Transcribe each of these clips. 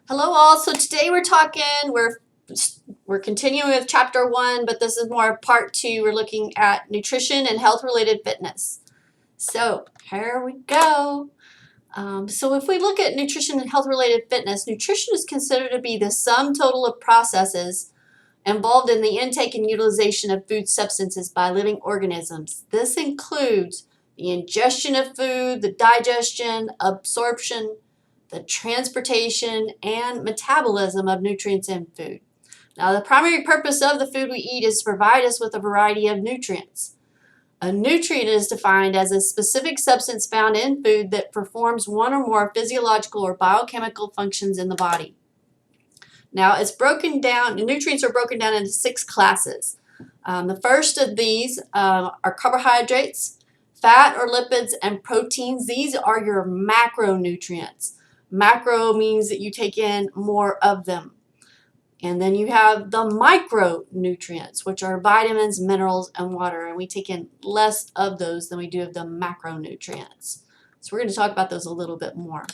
Hello all. So today we're continuing with chapter 1, but this is more part 2. We're looking at nutrition and health related fitness. So here we go. So if we look at nutrition and health related fitness, nutrition is considered to be the sum total of processes involved in the intake and utilization of food substances by living organisms. This includes the ingestion of food, the digestion, absorption, the transportation, and metabolism of nutrients in food. Now, the primary purpose of the food we eat is to provide us with a variety of nutrients. A nutrient is defined as a specific substance found in food that performs one or more physiological or biochemical functions in the body. Now, nutrients are broken down into 6 classes. The first of these are carbohydrates, fat or lipids, and proteins. These are your macronutrients. Macro means that you take in more of them. And then you have the micronutrients, which are vitamins, minerals, and water. And we take in less of those than we do of the macronutrients. So we're going to talk about those a little bit more.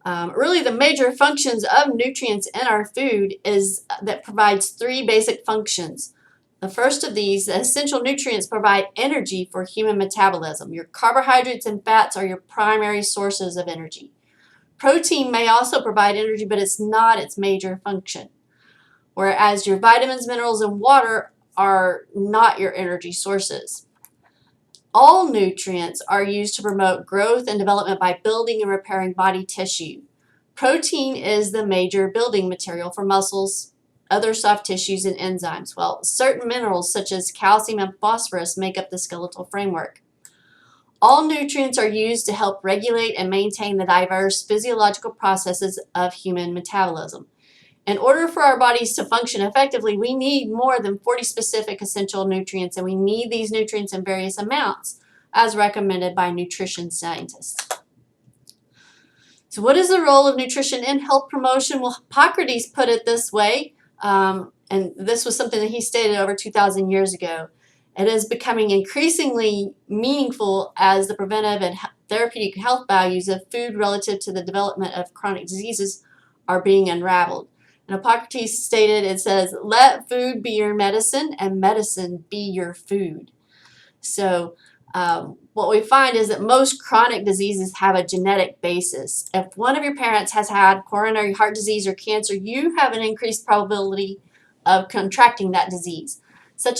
Really, the major functions of nutrients in our food that provides 3 basic functions. The first of these, the essential nutrients, provide energy for human metabolism. Your carbohydrates and fats are your primary sources of energy. Protein may also provide energy, but it's not its major function. Whereas your vitamins, minerals, and water are not your energy sources. All nutrients are used to promote growth and development by building and repairing body tissue. Protein is the major building material for muscles, other soft tissues, and enzymes, while certain minerals such as calcium and phosphorus make up the skeletal framework. All nutrients are used to help regulate and maintain the diverse physiological processes of human metabolism. In order for our bodies to function effectively, we need more than 40 specific essential nutrients, and we need these nutrients in various amounts, as recommended by nutrition scientists. So what is the role of nutrition in health promotion? Well, Hippocrates put it this way, and this was something that he stated over 2,000 years ago. It is becoming increasingly meaningful as the preventive and therapeutic health values of food relative to the development of chronic diseases are being unraveled. And Hippocrates stated, it says, "Let food be your medicine and medicine be your food." So what we find is that most chronic diseases have a genetic basis. If one of your parents has had coronary heart disease or cancer, you have an increased probability of contracting that disease. Such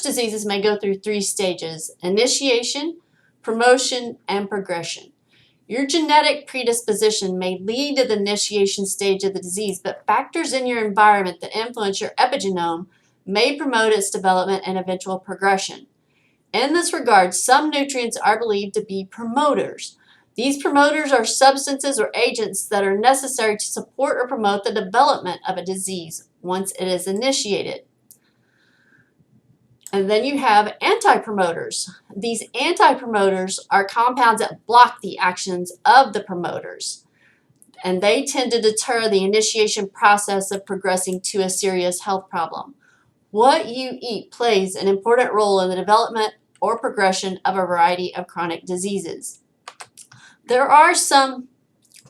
diseases may go through 3 stages: initiation, promotion, and progression. Your genetic predisposition may lead to the initiation stage of the disease, but factors in your environment that influence your epigenome may promote its development and eventual progression. In this regard, some nutrients are believed to be promoters. These promoters are substances or agents that are necessary to support or promote the development of a disease once it is initiated. And then you have anti-promoters. These anti-promoters are compounds that block the actions of the promoters, and they tend to deter the initiation process of progressing to a serious health problem. What you eat plays an important role in the development or progression of a variety of chronic diseases. There are some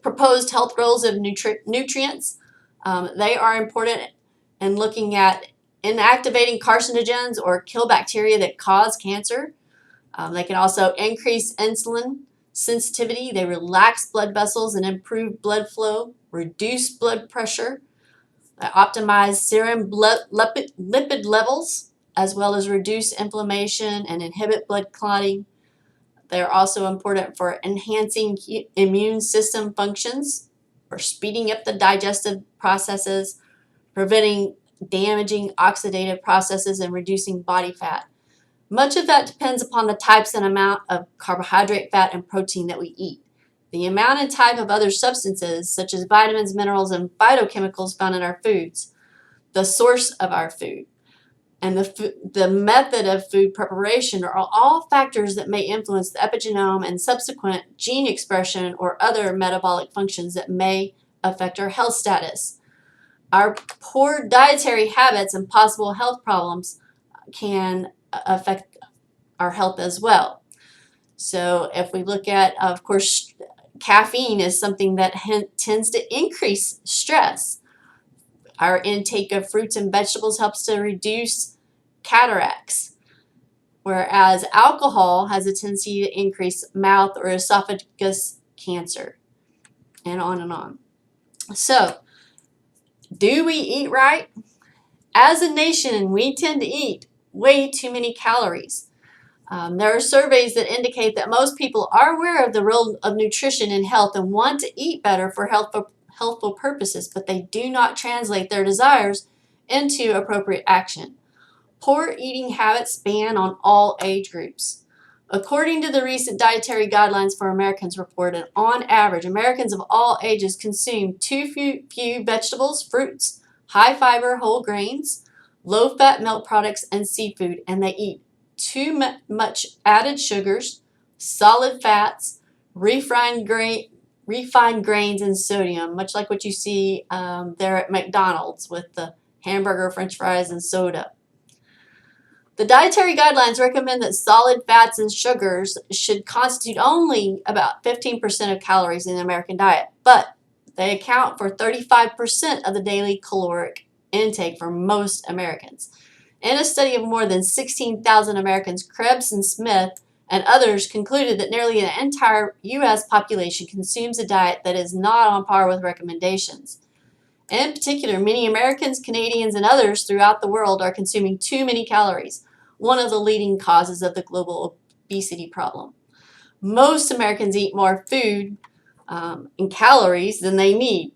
proposed health roles of nutrients. They are important in looking at inactivating carcinogens or kill bacteria that cause cancer. They can also increase insulin sensitivity. They relax blood vessels and improve blood flow, reduce blood pressure, optimize serum lipid levels, as well as reduce inflammation and inhibit blood clotting. They're also important for enhancing immune system functions, for speeding up the digestive processes, preventing damaging oxidative processes, and reducing body fat. Much of that depends upon the types and amount of carbohydrate, fat, and protein that we eat. The amount and type of other substances, such as vitamins, minerals, and phytochemicals found in our foods, the source of our food, and the method of food preparation are all factors that may influence the epigenome and subsequent gene expression or other metabolic functions that may affect our health status. Our poor dietary habits and possible health problems can affect our health as well. So if we look at, of course, caffeine is something that tends to increase stress. Our intake of fruits and vegetables helps to reduce cataracts, whereas alcohol has a tendency to increase mouth or esophagus cancer, and on and on. So, do we eat right? As a nation, we tend to eat way too many calories. There are surveys that indicate that most people are aware of the role of nutrition in health and want to eat better for healthful purposes, but they do not translate their desires into appropriate action. Poor eating habits span on all age groups. According to the recent Dietary Guidelines for Americans reported, on average, Americans of all ages consume too few vegetables, fruits, high fiber whole grains, low fat milk products, and seafood, and they eat too much added sugars, solid fats, refined grains, and sodium, much like what you see there at McDonald's with the hamburger, french fries, and soda. The dietary guidelines recommend that solid fats and sugars should constitute only about 15% of calories in the American diet, but they account for 35% of the daily caloric intake for most Americans. In a study of more than 16,000 Americans, Krebs and Smith and others concluded that nearly the entire U.S. population consumes a diet that is not on par with recommendations. In particular, many Americans, Canadians, and others throughout the world are consuming too many calories, one of the leading causes of the global obesity problem. Most Americans eat more food in calories than they need,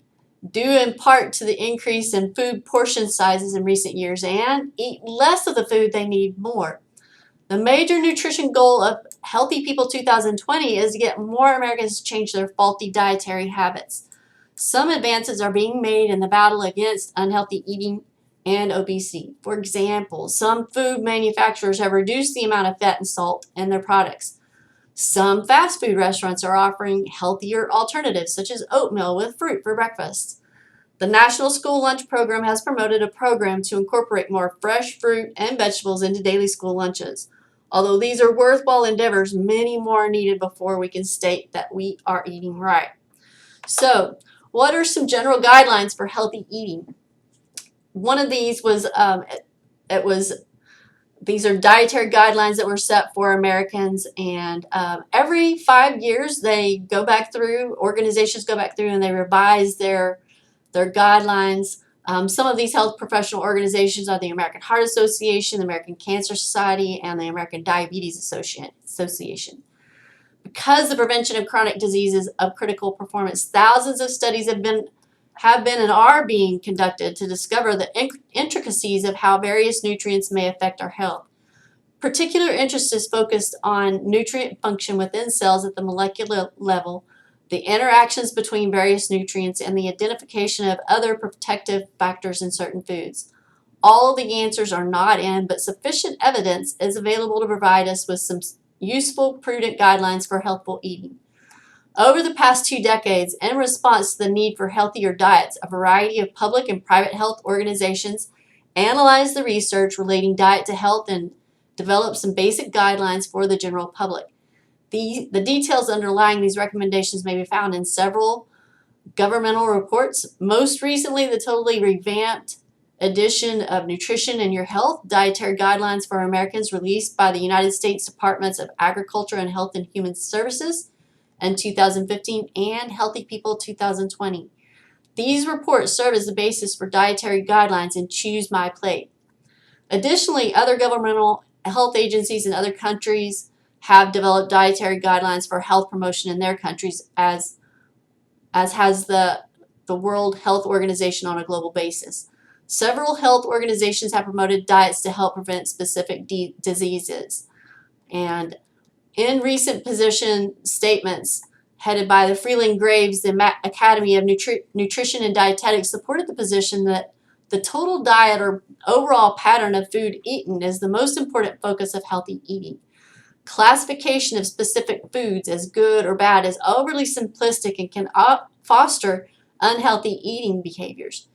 due in part to the increase in food portion sizes in recent years, and eat less of the food they need more. The major nutrition goal of Healthy People 2020 is to get more Americans to change their faulty dietary habits. Some advances are being made in the battle against unhealthy eating and obesity. For example, some food manufacturers have reduced the amount of fat and salt in their products. Some fast food restaurants are offering healthier alternatives, such as oatmeal with fruit for breakfast. The National School Lunch Program has promoted a program to incorporate more fresh fruit and vegetables into daily school lunches. Although these are worthwhile endeavors, many more are needed before we can state that we are eating right. So, what are some general guidelines for healthy eating? One of these was, these are dietary guidelines that were set for Americans, and every 5 years they go back through, organizations go back through and they revise their guidelines. Some of these health professional organizations are the American Heart Association, the American Cancer Society, and the American Diabetes Association. Because the prevention of chronic disease is of critical performance, thousands of studies have been and are being conducted to discover the intricacies of how various nutrients may affect our health. Particular interest is focused on nutrient function within cells at the molecular level, the interactions between various nutrients, and the identification of other protective factors in certain foods. All of the answers are not in, but sufficient evidence is available to provide us with some useful, prudent guidelines for healthful eating. Over the past 2 decades, in response to the need for healthier diets, a variety of public and private health organizations analyzed the research relating diet to health and developed some basic guidelines for the general public. The details underlying these recommendations may be found in several governmental reports. Most recently, the totally revamped edition of Nutrition and Your Health, Dietary Guidelines for Americans, released by the United States Departments of Agriculture and Health and Human Services in 2015, and Healthy People 2020. These reports serve as the basis for dietary guidelines in Choose My Plate. Additionally, other governmental health agencies in other countries have developed dietary guidelines for health promotion in their countries, as has the World Health Organization on a global basis. Several health organizations have promoted diets to help prevent specific diseases. And in recent position statements headed by the Freeland Graves, the Academy of Nutrition and Dietetics supported the position that the total diet or overall pattern of food eaten is the most important focus of healthy eating. Classification of specific foods as good or bad is overly simplistic and can foster unhealthy eating behaviors.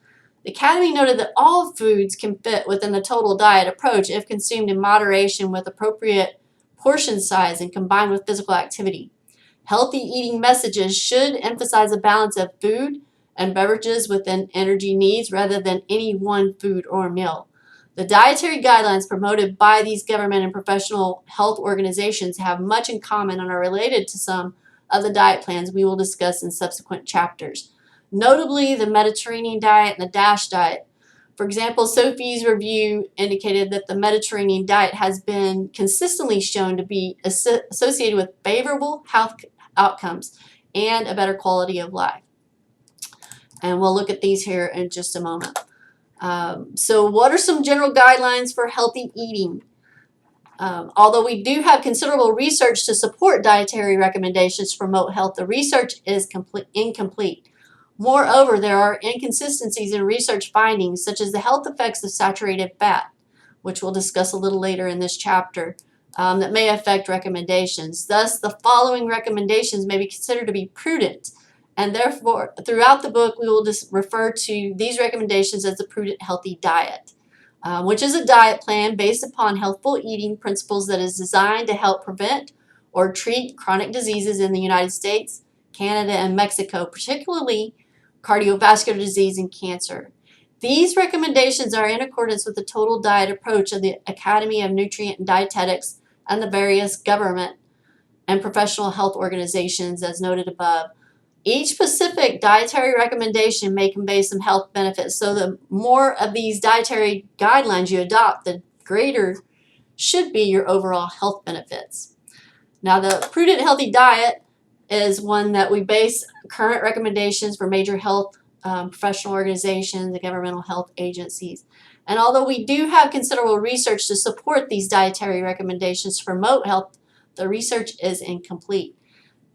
The Academy noted that all foods can fit within the total diet approach if consumed in moderation with appropriate portion size and combined with physical activity. Healthy eating messages should emphasize a balance of food and beverages within energy needs rather than any one food or meal. The dietary guidelines promoted by these government and professional health organizations have much in common and are related to some of the diet plans we will discuss in subsequent chapters, notably the Mediterranean diet and the DASH diet. For example, Sophie's review indicated that the Mediterranean diet has been consistently shown to be associated with favorable health outcomes and a better quality of life. And we'll look at these here in just a moment. So what are some general guidelines for healthy eating? Although we do have considerable research to support dietary recommendations to promote health, the research is incomplete. Moreover, there are inconsistencies in research findings, such as the health effects of saturated fat, which we'll discuss a little later in this chapter, that may affect recommendations. Thus, the following recommendations may be considered to be prudent, and therefore, throughout the book, we will just refer to these recommendations as the Prudent Healthy Diet, which is a diet plan based upon healthful eating principles that is designed to help prevent or treat chronic diseases in the United States, Canada, and Mexico, particularly cardiovascular disease and cancer. These recommendations are in accordance with the total diet approach of the Academy of Nutrient and Dietetics and the various government and professional health organizations as noted above. Each specific dietary recommendation may convey some health benefits, so the more of these dietary guidelines you adopt, the greater should be your overall health benefits. Now, the Prudent Healthy Diet is one that we base current recommendations for major health professional organizations and governmental health agencies. And although we do have considerable research to support these dietary recommendations to promote health, the research is incomplete.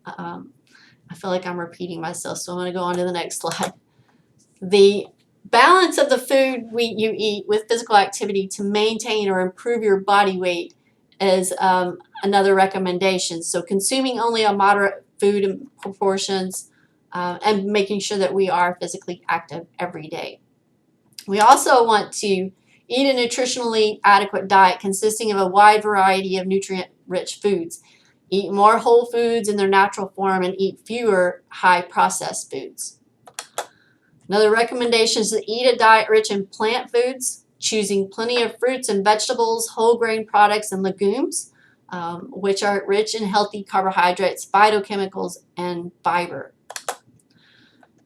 I feel like I'm repeating myself, so I'm going to go on to the next slide. The balance of the food you eat with physical activity to maintain or improve your body weight is another recommendation. So consuming only a moderate food in proportions and making sure that we are physically active every day. We also want to eat a nutritionally adequate diet consisting of a wide variety of nutrient-rich foods. Eat more whole foods in their natural form and eat fewer high-processed foods. Another recommendation is to eat a diet rich in plant foods, choosing plenty of fruits and vegetables, whole grain products, and legumes, which are rich in healthy carbohydrates, phytochemicals, and fiber.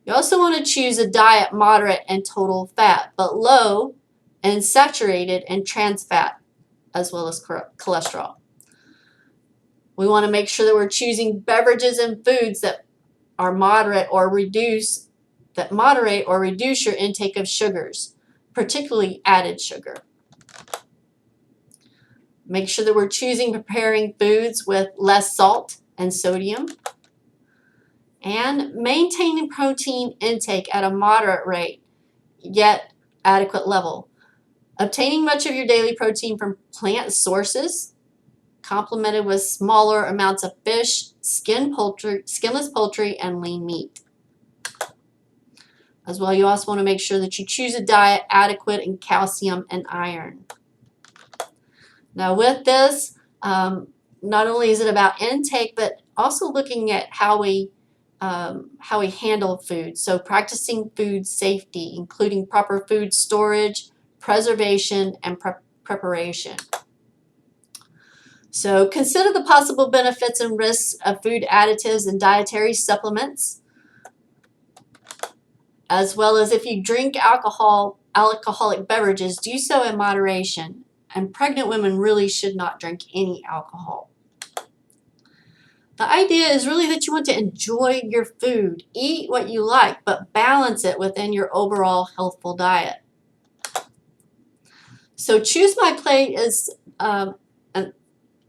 You also want to choose a diet moderate in total fat, but low in saturated and trans fat, as well as cholesterol. We want to make sure that we're choosing beverages and foods that are moderate or moderate or reduce your intake of sugars, particularly added sugar. Make sure that we're preparing foods with less salt and sodium. And maintaining protein intake at a moderate rate, yet adequate level. Obtaining much of your daily protein from plant sources, complemented with smaller amounts of fish, skinless poultry, and lean meat. As well, you also want to make sure that you choose a diet adequate in calcium and iron. Now with this, not only is it about intake, but also looking at how we handle food. So practicing food safety, including proper food storage, preservation, and preparation. So consider the possible benefits and risks of food additives and dietary supplements, as well as if you drink alcoholic beverages, do so in moderation. And pregnant women really should not drink any alcohol. The idea is really that you want to enjoy your food, eat what you like, but balance it within your overall healthful diet. So Choose My Plate is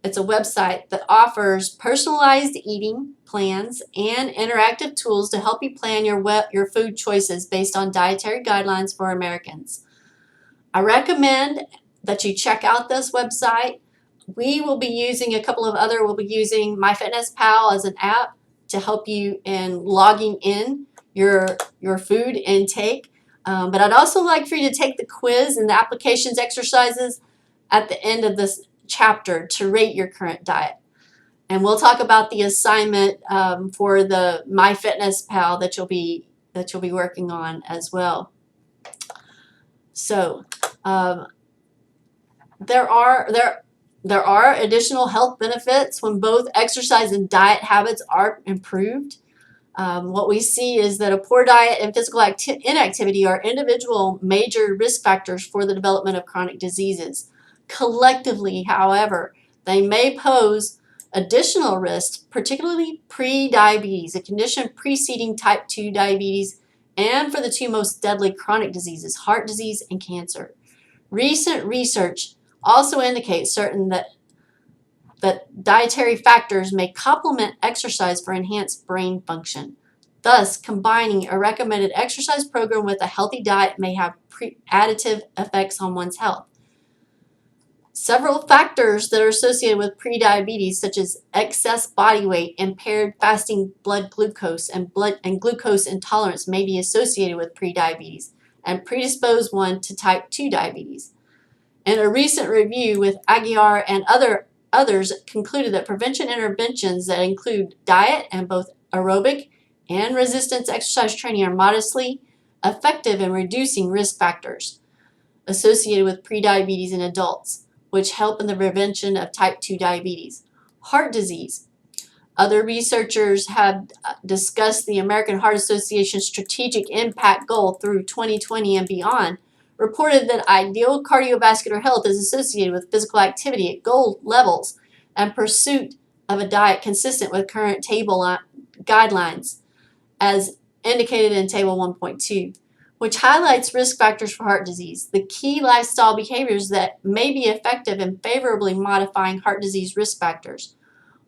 it's a website that offers personalized eating plans and interactive tools to help you plan your food choices based on dietary guidelines for Americans. I recommend that you check out this website. We will be using we'll be using MyFitnessPal as an app to help you in logging in your food intake. But I'd also like for you to take the quiz and the applications exercises at the end of this chapter to rate your current diet. And we'll talk about the assignment for the MyFitnessPal that you'll be working on as well. So there are additional health benefits when both exercise and diet habits are improved. What we see is that a poor diet and physical inactivity are individual major risk factors for the development of chronic diseases. Collectively, however, they may pose additional risks, particularly pre-diabetes, a condition preceding type 2 diabetes, and for the two most deadly chronic diseases, heart disease and cancer. Recent research also indicates that dietary factors may complement exercise for enhanced brain function. Thus, combining a recommended exercise program with a healthy diet may have additive effects on one's health. Several factors that are associated with prediabetes, such as excess body weight, impaired fasting blood glucose, and glucose intolerance, may be associated with prediabetes and predispose one to type 2 diabetes. In a recent review with Aguiar and others concluded that prevention interventions that include diet and both aerobic and resistance exercise training are modestly effective in reducing risk factors associated with prediabetes in adults, which help in the prevention of type 2 diabetes. Heart disease. Other researchers have discussed the American Heart Association Strategic Impact Goal through 2020 and beyond, reported that ideal cardiovascular health is associated with physical activity at goal levels and pursuit of a diet consistent with current table guidelines, as indicated in Table 1.2, which highlights risk factors for heart disease. The key lifestyle behaviors that may be effective in favorably modifying heart disease risk factors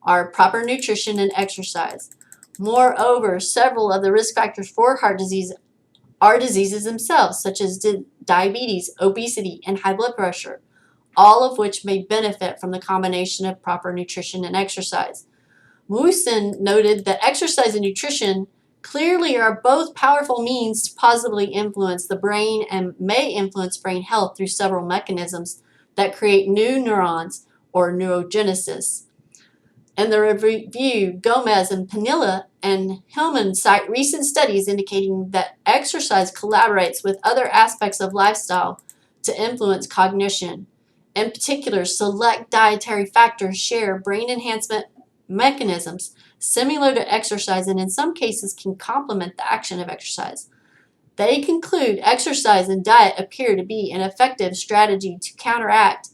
are proper nutrition and exercise. Moreover, several of the risk factors for heart disease are diseases themselves, such as diabetes, obesity, and high blood pressure, all of which may benefit from the combination of proper nutrition and exercise. Woosten noted that exercise and nutrition clearly are both powerful means to positively influence the brain and may influence brain health through several mechanisms that create new neurons or neurogenesis. In the review, Gomez and Panilla and Hillman cite recent studies indicating that exercise collaborates with other aspects of lifestyle to influence cognition. In particular, select dietary factors share brain enhancement mechanisms similar to exercise and in some cases can complement the action of exercise. They conclude exercise and diet appear to be an effective strategy to counteract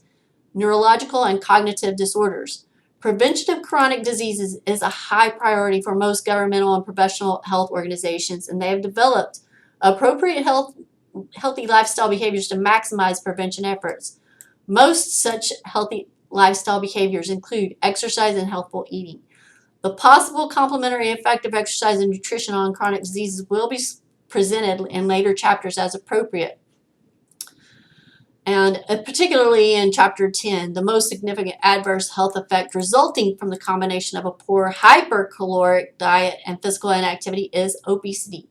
neurological and cognitive disorders. Prevention of chronic diseases is a high priority for most governmental and professional health organizations, and they have developed appropriate healthy lifestyle behaviors to maximize prevention efforts. Most such healthy lifestyle behaviors include exercise and healthful eating. The possible complementary effect of exercise and nutrition on chronic diseases will be presented in later chapters as appropriate. And particularly in Chapter 10, the most significant adverse health effect resulting from the combination of a poor hypercaloric diet and physical inactivity is obesity,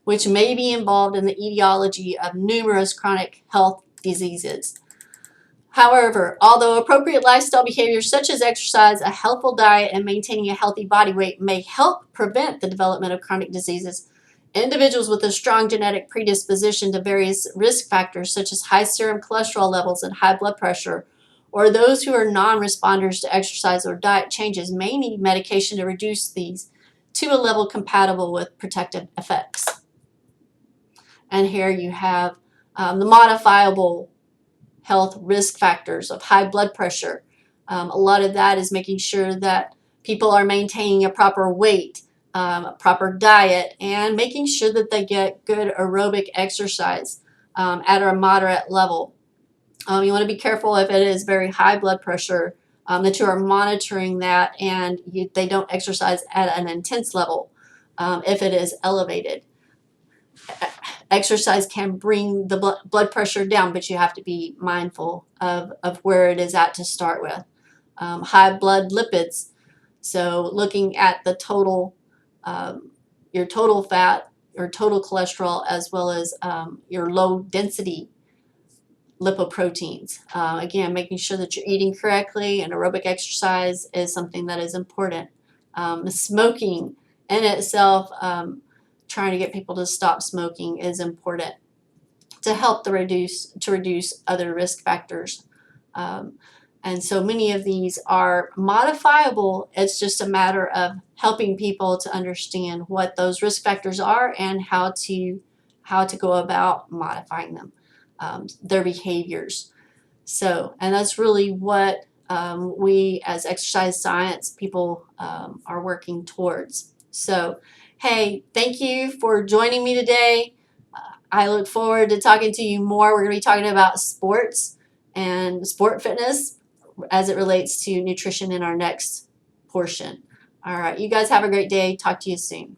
which may be involved in the etiology of numerous chronic health diseases. However, although appropriate lifestyle behaviors such as exercise, a healthful diet, and maintaining a healthy body weight may help prevent the development of chronic diseases, individuals with a strong genetic predisposition to various risk factors such as high serum cholesterol levels and high blood pressure, or those who are non-responders to exercise or diet changes may need medication to reduce these to a level compatible with protective effects. And here you have the modifiable health risk factors of high blood pressure. A lot of that is making sure that people are maintaining a proper weight, a proper diet, and making sure that they get good aerobic exercise at a moderate level. You want to be careful if it is very high blood pressure that you are monitoring that and they don't exercise at an intense level if it is elevated. Exercise can bring the blood pressure down, but you have to be mindful of where it is at to start with. High blood lipids, so looking at the total, your total fat, your total cholesterol, as well as your low density lipoproteins. Again, making sure that you're eating correctly, and aerobic exercise is something that is important. Smoking in itself, trying to get people to stop smoking is important to help reduce other risk factors. And so many of these are modifiable. It's just a matter of helping people to understand what those risk factors are and how to go about modifying them, their behaviors. So, and that's really what we as exercise science people are working towards. So, hey, thank you for joining me today. I look forward to talking to you more. We're going to be talking about sports and sport fitness as it relates to nutrition in our next portion. All right, you guys have a great day. Talk to you soon.